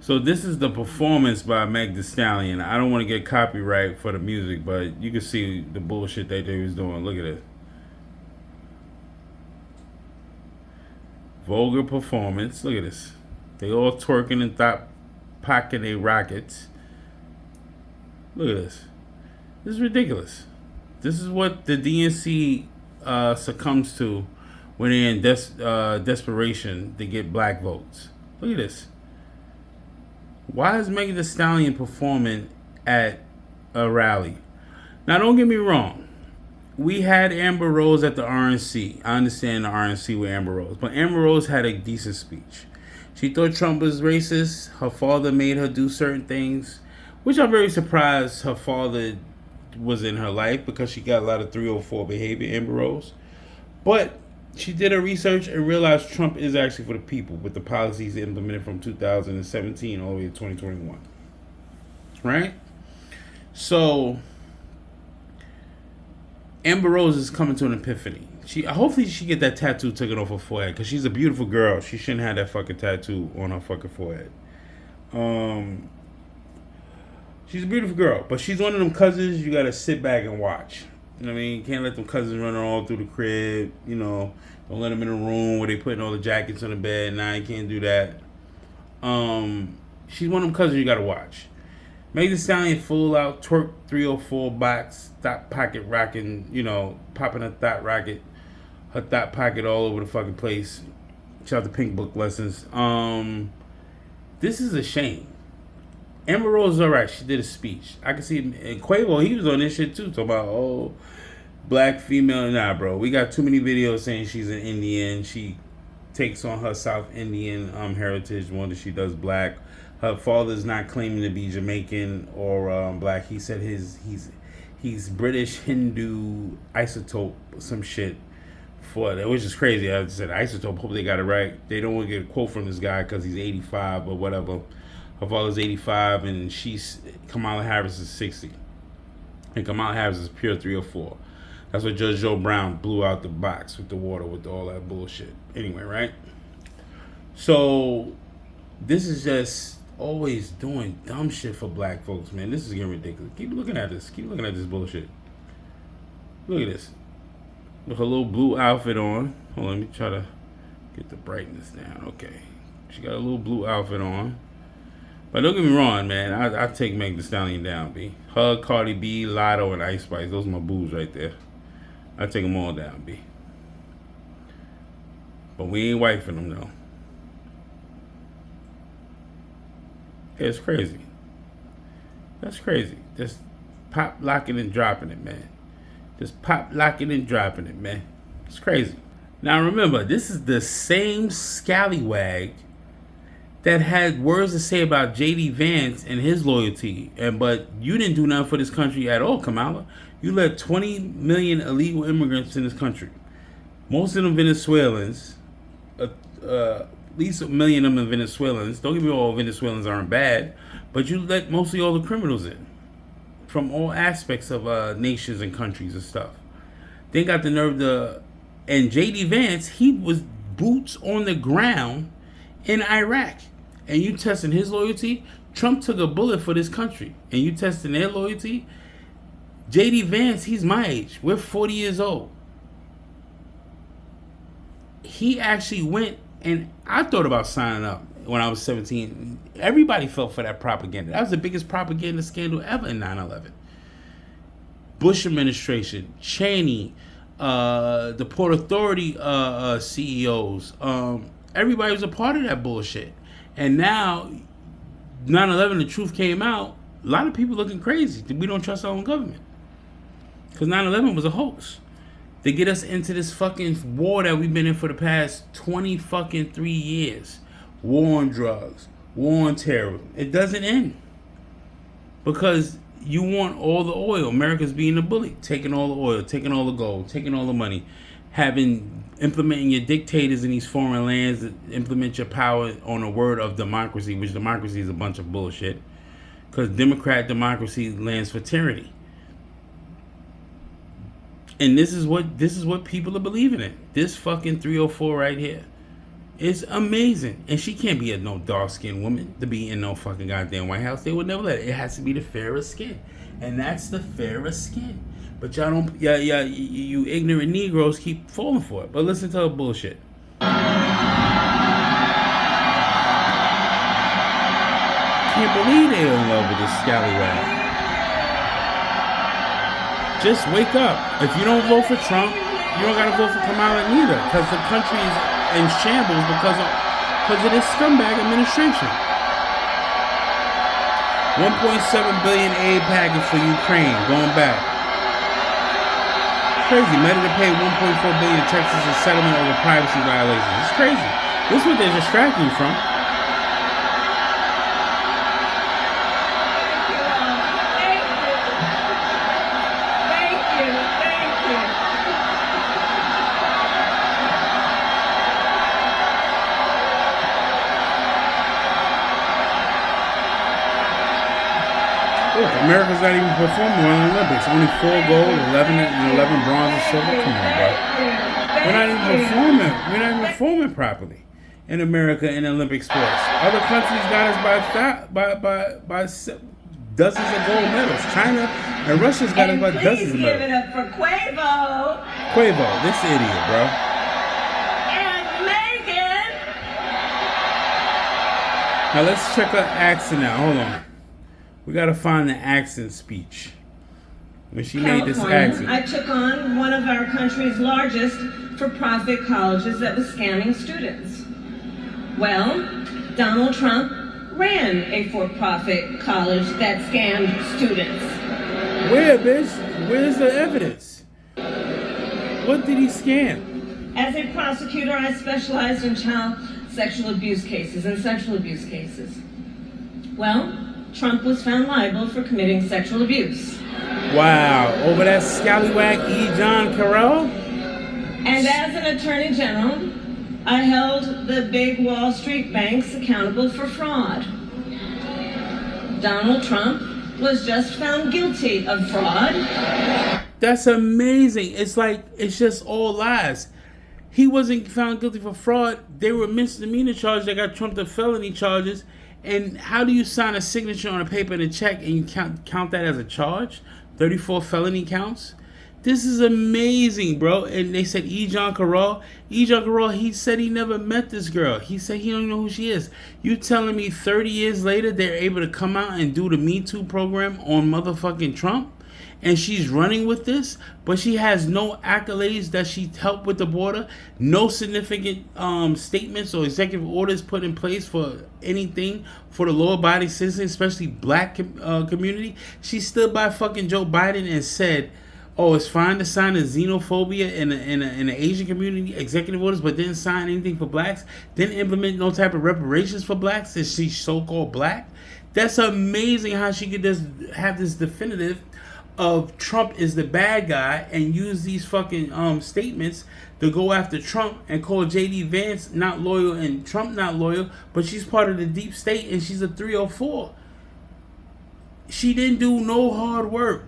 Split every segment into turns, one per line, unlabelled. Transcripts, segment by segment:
So this is the performance by Meg Thee Stallion. I don't want to get copyright for the music, but you can see the bullshit that they was doing. Look at it. Vulgar performance. Look at this. They all twerking and thought pocketing their rockets. Look at this. This is ridiculous. This is what the DNC succumbs to when they're in desperation to get black votes. Look at this. Why is Megan Thee Stallion performing at a rally? Now, don't get me wrong. We had Amber Rose at the RNC. I understand the RNC with Amber Rose, but Amber Rose had a decent speech. She thought Trump was racist. Her father made her do certain things, which I'm very surprised her father was in her life because she got a lot of 304 behavior, Amber Rose. But she did her research and realized Trump is actually for the people with the policies implemented from 2017 all the way to 2021. Right? So Amber Rose is coming to an epiphany. Hopefully she get that tattoo taken off her forehead because she's a beautiful girl. She shouldn't have that fucking tattoo on her fucking forehead. She's a beautiful girl, but she's one of them cousins you gotta sit back and watch. You know what I mean? You can't let them cousins run all through the crib. You know, don't let them in a room where they putting all the jackets on the bed. Nah, you can't do that. She's one of them cousins you gotta watch. Make the Stallion full out twerk 304 box, thought pocket rocking, you know, popping her thought pocket all over the fucking place. Shout out to Pink Book Lessons. This is a shame. Amber Rose is alright. She did a speech. I can see, and Quavo, he was on this shit too, talking about, black female. Nah, bro. We got too many videos saying she's an Indian. She takes on her South Indian heritage more than she does black. Her father's not claiming to be Jamaican or black. He said he's British Hindu isotope, some shit. For that, which is crazy. I said isotope. Hope they got it right. They don't want to get a quote from this guy because he's 85 or whatever. Her father's 85 and Kamala Harris is 60. And Kamala Harris is pure 304. That's what Judge Joe Brown blew out the box with the water with all that bullshit. Anyway, right? So this is just always doing dumb shit for black folks, man. This is getting ridiculous. Keep looking at this. Keep looking at this bullshit. Look at this. With her little blue outfit on. Hold on, let me try to get the brightness down. Okay. She got a little blue outfit on. But don't get me wrong, man. I take Meg Thee Stallion down, B. Her, Cardi B, Lotto, and Ice Spice. Those are my boos right there. I take them all down, B. But we ain't wifing them, though. Yeah, it's crazy. That's crazy. Just pop, locking, and dropping it, man. Just pop, locking, and dropping it, man. It's crazy. Now, remember, this is the same scallywag that had words to say about J.D. Vance and his loyalty, but you didn't do nothing for this country at all, Kamala. You let 20 million illegal immigrants in this country. Most of them Venezuelans, at least 1 million of them Venezuelans. Don't get me wrong, all Venezuelans aren't bad, but you let mostly all the criminals in from all aspects of nations and countries and stuff. They got the nerve to, and J.D. Vance, he was boots on the ground in Iraq. And you testing his loyalty? Trump took a bullet for this country. And you testing their loyalty? J.D. Vance, he's my age. We're 40 years old. He actually went, and I thought about signing up when I was 17. Everybody fell for that propaganda. That was the biggest propaganda scandal ever in 9/11. Bush administration, Cheney, the Port Authority CEOs, everybody was a part of that bullshit. And now, 9/11, the truth came out. A lot of people looking crazy. We don't trust our own government. Because 9/11 was a hoax. To get us into this fucking war that we've been in for the past 3 years. War on drugs. War on terror. It doesn't end. Because you want all the oil. America's being a bully. Taking all the oil. Taking all the gold. Taking all the money. Implementing your dictators in these foreign lands that implement your power on a word of democracy, which democracy is a bunch of bullshit. Because Democrat democracy lands for tyranny. And this is what people are believing in. This fucking 304 right here. It's amazing. And she can't be no dark-skinned woman to be in no fucking goddamn White House. They would never let it. It has to be the fairest skin. And that's the fairest skin. But y'all don't, you ignorant Negroes keep falling for it. But listen to her bullshit. Can't believe they're in love with this scallywag. Just wake up. If you don't vote for Trump, you don't gotta vote for Kamala neither, because the country is in shambles because of this scumbag administration. 1.7 billion aid package for Ukraine going back. It's crazy. Meta to pay 1.4 billion to Texas in settlement over privacy violations. It's crazy. This is what they're distracting you from. America's not even performing well in the Olympics. Only 4 gold, 11 bronze and silver. Come on, bro. We're not even performing. We're not even performing properly in America in Olympic sports. Other countries got us by dozens of gold medals. China and Russia's got us by dozens of medals.
Give it up for Quavo.
Quavo, this idiot, bro.
And Megan.
Now let's check her accent out. Hold on. We gotta find the accent speech when she made this accent.
I took on one of our country's largest for-profit colleges that was scamming students. Well, Donald Trump ran a for-profit college that scammed students.
Where, bitch? Where's the evidence? What did he scam?
As a prosecutor, I specialized in child sexual abuse cases and sexual abuse cases. Well, Trump was found liable for committing sexual abuse.
Wow, over that scallywag E. John Carroll?
And as an attorney general, I held the big Wall Street banks accountable for fraud. Donald Trump was just found guilty of fraud.
That's amazing. It's like, it's just all lies. He wasn't found guilty for fraud. They were misdemeanor charges. They got Trump to felony charges. And how do you sign a signature on a paper and a check and you count that as a charge? 34 felony counts? This is amazing, bro. And they said E. John Carroll. E. John Carroll, he said he never met this girl. He said he don't know who she is. You telling me 30 years later they're able to come out and do the Me Too program on motherfucking Trump? And she's running with this, but she has no accolades that she helped with the border, no significant statements or executive orders put in place for anything for the law-abiding citizens, especially black community. She stood by fucking Joe Biden and said, oh, it's fine to sign a xenophobia in the Asian community executive orders, but didn't sign anything for blacks, didn't implement no type of reparations for blacks since she's so-called black. That's amazing how she could just have this definitive of Trump is the bad guy and use these fucking statements to go after Trump and call J.D. Vance not loyal and Trump not loyal, but she's part of the deep state and she's a 304. She didn't do no hard work.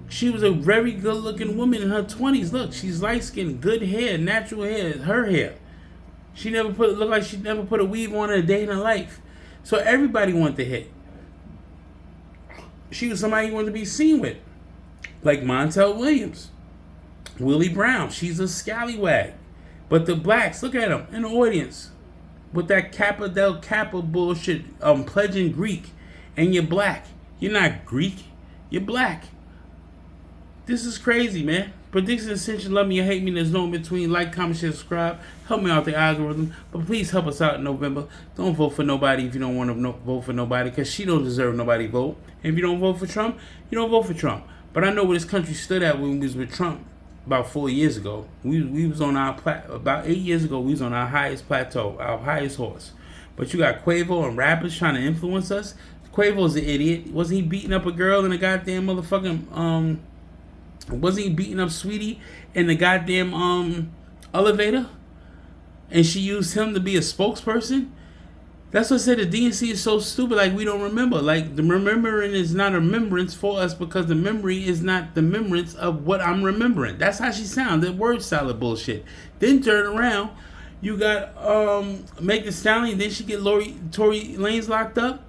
She was a very good looking woman in her 20s. Look, she's light skinned, good hair, natural hair, her hair. She never looked like she never put a weave on in a day in her life. So everybody wanted to hit. She was somebody you wanted to be seen with. Like Montel Williams, Willie Brown, she's a scallywag. But the blacks, look at them in the audience with that Kappa Del Kappa bullshit, pledging Greek, and you're black. You're not Greek, you're black. This is crazy, man. Prediction Ascension, love me or hate me. There's no in between. Like, comment, share, subscribe. Help me out the algorithm. But please help us out in November. Don't vote for nobody if you don't want to vote for nobody, because she don't deserve nobody vote. And if you don't vote for Trump, you don't vote for Trump. But I know where this country stood at when we was with Trump about 4 years ago. We was on our about 8 years ago. We was on our highest plateau, our highest horse. But you got Quavo and rappers trying to influence us. Quavo's an idiot. Wasn't he beating up a girl in a goddamn motherfucking Wasn't he beating up Sweetie in the goddamn elevator? And she used him to be a spokesperson? That's what I said. The DNC is so stupid. Like, we don't remember. Like, the remembering is not a remembrance for us because the memory is not the remembrance of what I'm remembering. That's how she sounded. That word salad bullshit. Then turn around You got Meg Thee Stallion. Then she get Tory Lanez locked up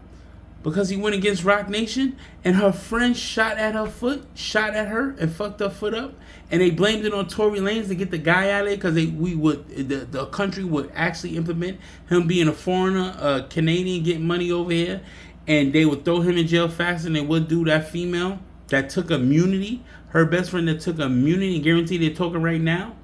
because he went against Rock Nation, and her friend shot at her and fucked her foot up, and they blamed it on Tory Lanez to get the guy out of there because the country would actually implement him being a foreigner, a Canadian getting money over here, and they would throw him in jail faster than they would do that female that took immunity, her best friend that took immunity and guaranteed they're talking right now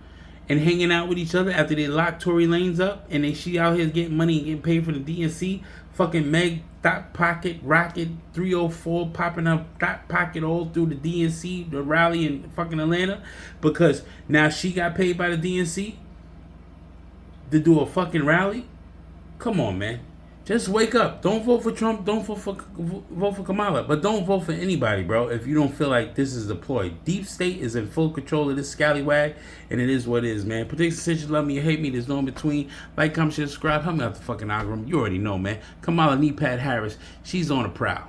and hanging out with each other after they locked Tory Lanez up, and she out here getting money and getting paid for the DNC. Fucking Meg Dot Pocket Rocket 304 popping up Dot Pocket all through the DNC, the rally in fucking Atlanta, because now she got paid by the DNC to do a fucking rally. Come on, man. Just wake up. Don't vote for Trump. Don't vote for Kamala. But don't vote for anybody, bro, if you don't feel like this is a ploy. Deep State is in full control of this scallywag, and it is what it is, man. Predict decisions, love me or hate me. There's no in between. Like, comment, share, subscribe. Help me out the fucking algorithm. You already know, man. Kamala Knee Pad Harris. She's on the prowl.